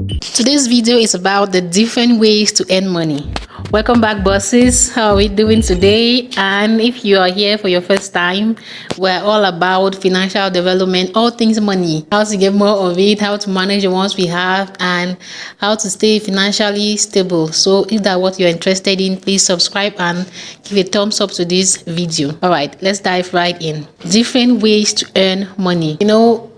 Today's video is about the different ways to earn money. Welcome back, bosses. How are we doing today? And if you are here for your first time, we're all about financial development, all things money, how to get more of it, how to manage the ones we have, and how to stay financially stable. So if that's what you're interested in, please subscribe and give a thumbs up to this video. All right, let's dive right in. Different ways to earn money.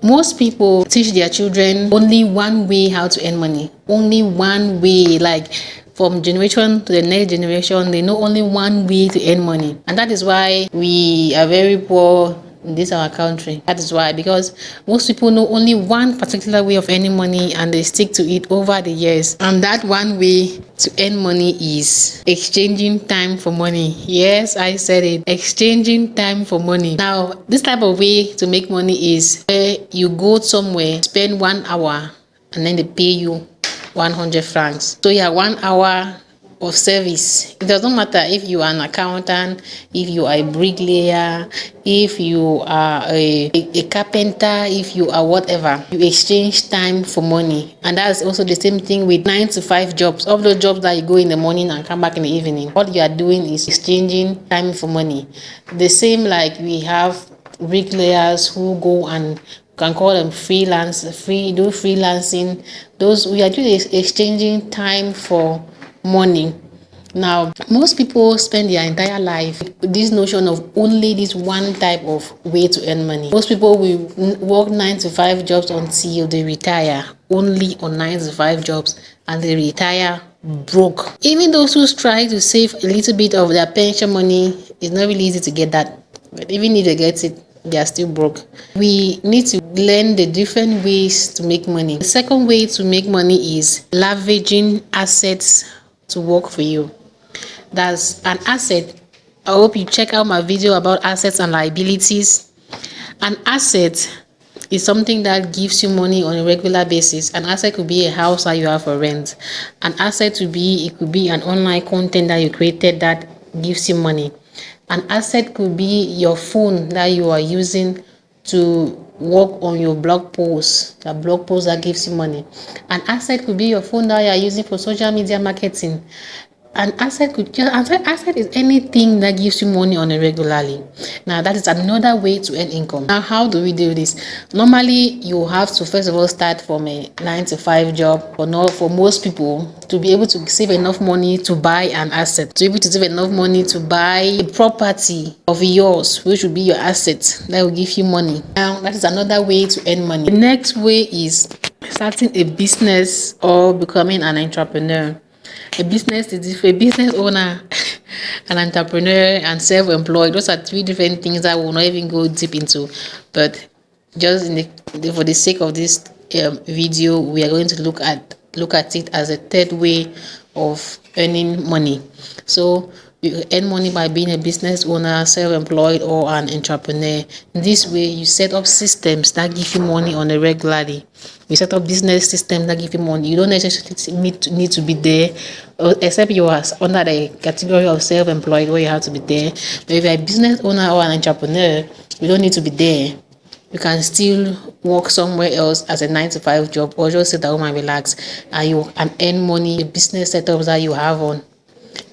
Most people teach their children only one way how to earn money. Only one way, like from generation to the next generation, they know only one way to earn money. And that is why we are very poor in this our country. That is why, because most people know only one particular way of earning money and they stick to it over the years. And that one way to earn money is exchanging time for money. Yes, I said it. Exchanging time for money. Now, this type of way to make money is where you go somewhere, spend 1 hour, and then they pay you 100 francs. So you have 1 hour of service. It doesn't matter if you are an accountant, if you are a bricklayer, if you are a carpenter, if you are whatever. You exchange time for money. And that's also the same thing with 9 to 5 jobs. All those jobs that you go in the morning and come back in the evening. What you are doing is exchanging time for money. The same like we have bricklayers who go and can call them freelancing. Those we are doing exchanging time for money. Now, most people spend their entire life with this notion of only this one type of way to earn money. Most people will work 9 to 5 jobs until they retire, only on 9 to 5 jobs, and they retire broke. Even those who try to save a little bit of their pension money, it's not really easy to get that. But even if they get it, they are still broke. We need to learn the different ways to make money. The second way to make money is leveraging assets to work for you. That's an asset. I hope you check out my video about assets and liabilities. An asset is something that gives you money on a regular basis. An asset could be a house that you have for rent. An asset could be an online content that you created that gives you money. An asset could be your phone that you are using to work on your blog post, the blog post that gives you money. An asset could be your phone that you are using for social media marketing. An asset is anything that gives you money on a regularly. Now that is another way to earn income. Now, how do we do this? Normally, you have to first of all start from a 9 to 5 job. For most people, to be able to save enough money to buy an asset, to be able to save enough money to buy a property of yours, which will be your asset that will give you money. Now, that is another way to earn money. The next way is starting a business or becoming an entrepreneur. A business owner, an entrepreneur, and self-employed. Those are 3 different things that we'll not even go deep into. But just for the sake of this video, we are going to look at it as a third way of earning money. So you earn money by being a business owner, self-employed, or an entrepreneur. In this way, you set up systems that give you money on a regularly. You set up business systems that give you money. You don't necessarily need to be there, except you are under the category of self-employed where you have to be there. But if you're a business owner or an entrepreneur, you don't need to be there. You can still work somewhere else as a 9 to 5 job, or just sit at home and relax, and you can earn money. The business setups that you have on.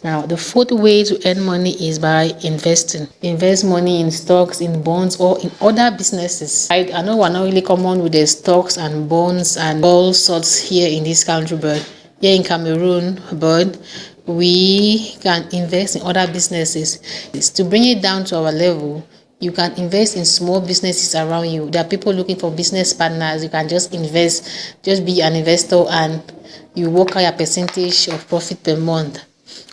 Now, the fourth way to earn money is by investing. Invest money in stocks, in bonds, or in other businesses. I know we're not really common with the stocks and bonds and all sorts here in this country, but here in Cameroon, but we can invest in other businesses. It's to bring it down to our level. You can invest in small businesses around you. There are people looking for business partners. You can just invest, just be an investor, and you work out your percentage of profit per month.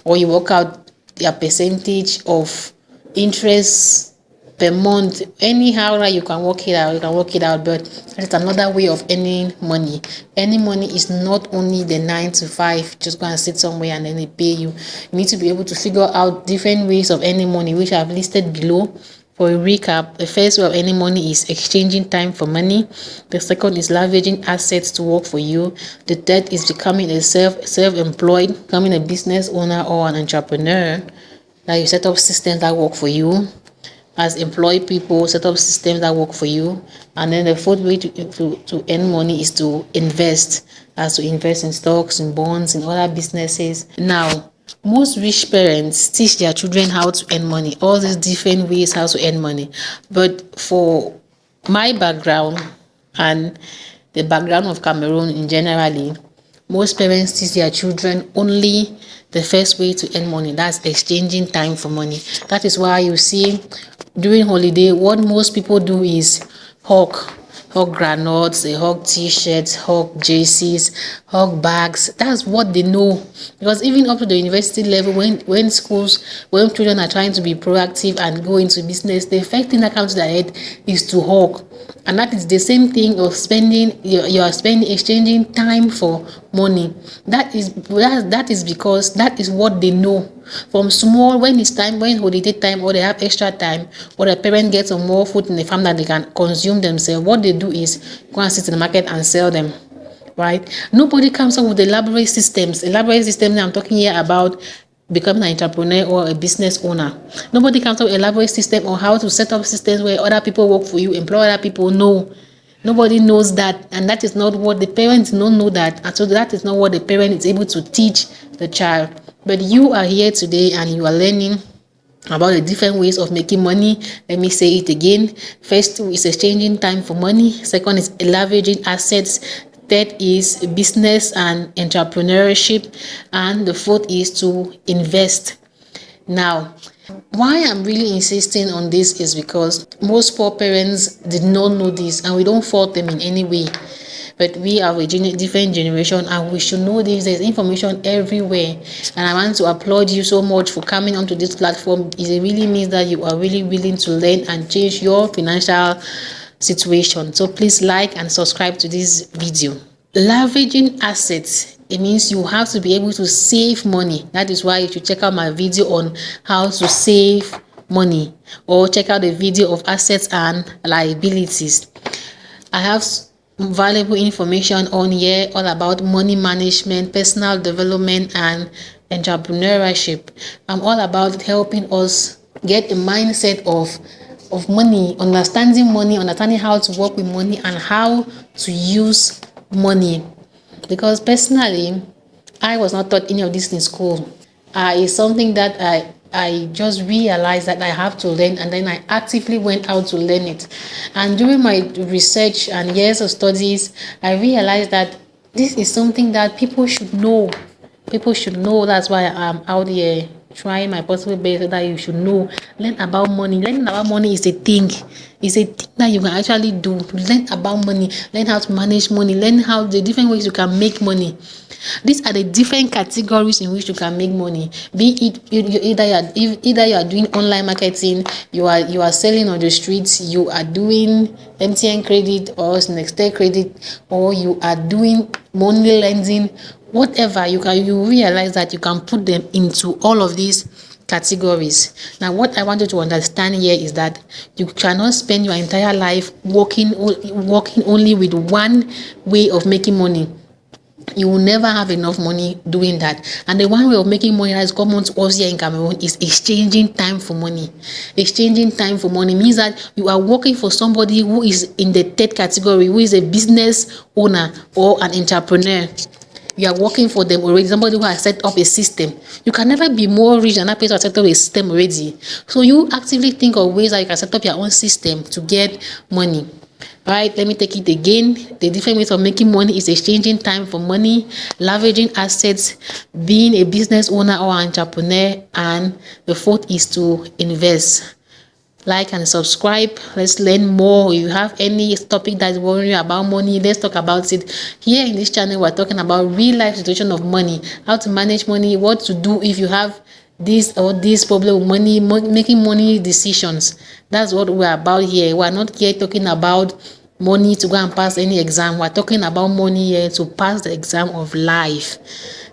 Or you work out your percentage of interest per month. Anyhow that you can work it out, but that's another way of earning money. Earning money is not only the 9 to 5, just go and sit somewhere and then they pay you. You need to be able to figure out different ways of earning money, which I've listed below. For a recap, the first way of earning money is exchanging time for money. The second is leveraging assets to work for you. The third is becoming a self-employed, becoming a business owner or an entrepreneur. That you set up systems that work for you. As employed people, set up systems that work for you. And then the fourth way to earn money is to invest. as to invest in stocks, in bonds, in other businesses. Now, most rich parents teach their children how to earn money, all these different ways how to earn money. But for my background and the background of Cameroon in generally, most parents teach their children only the first way to earn money, that's exchanging time for money. That is why you see during holiday, what most people do is hawk granules, they hawk t-shirts, hawk jerseys, hawk bags. That's what they know. Because even up to the university level, when children are trying to be proactive and go into business, the first thing that comes to their head is to hawk. And that is the same thing of exchanging time for money. That is because that is what they know from small. When it's time, when holiday time, or they have extra time, or the parent gets some more food in the farm that they can consume themselves, what they do is go and sit in the market and sell them, right? Nobody comes up with elaborate systems. I'm talking here about becoming an entrepreneur or a business owner. Nobody comes up with elaborate system on how to set up systems where other people work for you, employ other people. No, nobody knows that, and that is not what the parents don't know that, and so that is not what the parent is able to teach the child. But you are here today and you are learning about the different ways of making money. Let me say it again. First is exchanging time for money. Second is leveraging assets. Third is business and entrepreneurship. And the fourth is to invest. Now, why I'm really insisting on this is because most poor parents did not know this, and we don't fault them in any way. But we are a different generation, and we should know this. There's information everywhere, and I want to applaud you so much for coming onto this platform. It really means that you are really willing to learn and change your financial situation. So please like and subscribe to this video. Leveraging assets, it means you have to be able to save money. That is why you should check out my video on how to save money, or check out the video of assets and liabilities. I have valuable information on here all about money management, personal development, and entrepreneurship. I'm all about helping us get a mindset of money, understanding how to work with money, and how to use money. Because personally, I was not taught any of this in school. It's something that I just realized that I have to learn, and then I actively went out to learn it. And during my research and years of studies, I realized that this is something that people should know. People should know. That's why I'm out here trying my possible best so that you should know. Learn about money. Learning about money is a thing. It's a thing that you can actually do. Learn about money. Learn how to manage money. Learn how the different ways you can make money. These are the different categories in which you can make money. Be it either you are doing online marketing, you are selling on the streets, you are doing MTN credit or Nextel credit, or you are doing money lending, whatever. You realize that you can put them into all of these categories. Now, what I want you to understand here is that you cannot spend your entire life working only with one way of making money. You will never have enough money doing that. And the one way of making money that is common to us here in Cameroon is exchanging time for money. Exchanging time for money means that you are working for somebody who is in the third category, who is a business owner or an entrepreneur. You are working for them already, somebody who has set up a system. You can never be more rich than that person who has set up a system already. So you actively think of ways that you can set up your own system to get money. All right, let me take it again. The different ways of making money is exchanging time for money, leveraging assets, being a business owner or entrepreneur, and the fourth is to invest. Like and subscribe. Let's learn more. If you have any topic that's worrying you about money, let's talk about it. Here in this channel, we're talking about real life situation of money, how to manage money, what to do if you have this or this problem with money, making money decisions. That's what we're about here. We're not here talking about money to go and pass any exam. We're talking about money here to pass the exam of life.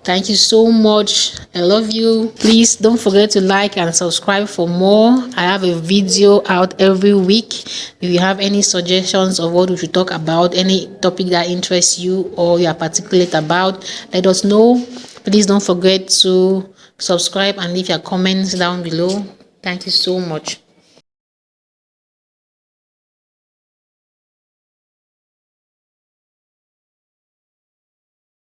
Thank you so much. I love you. Please don't forget to like and subscribe for more. I have a video out every week. If you have any suggestions of what we should talk about, any topic that interests you or you are particular about, let us know. Please don't forget to subscribe and leave your comments down below. Thank you so much.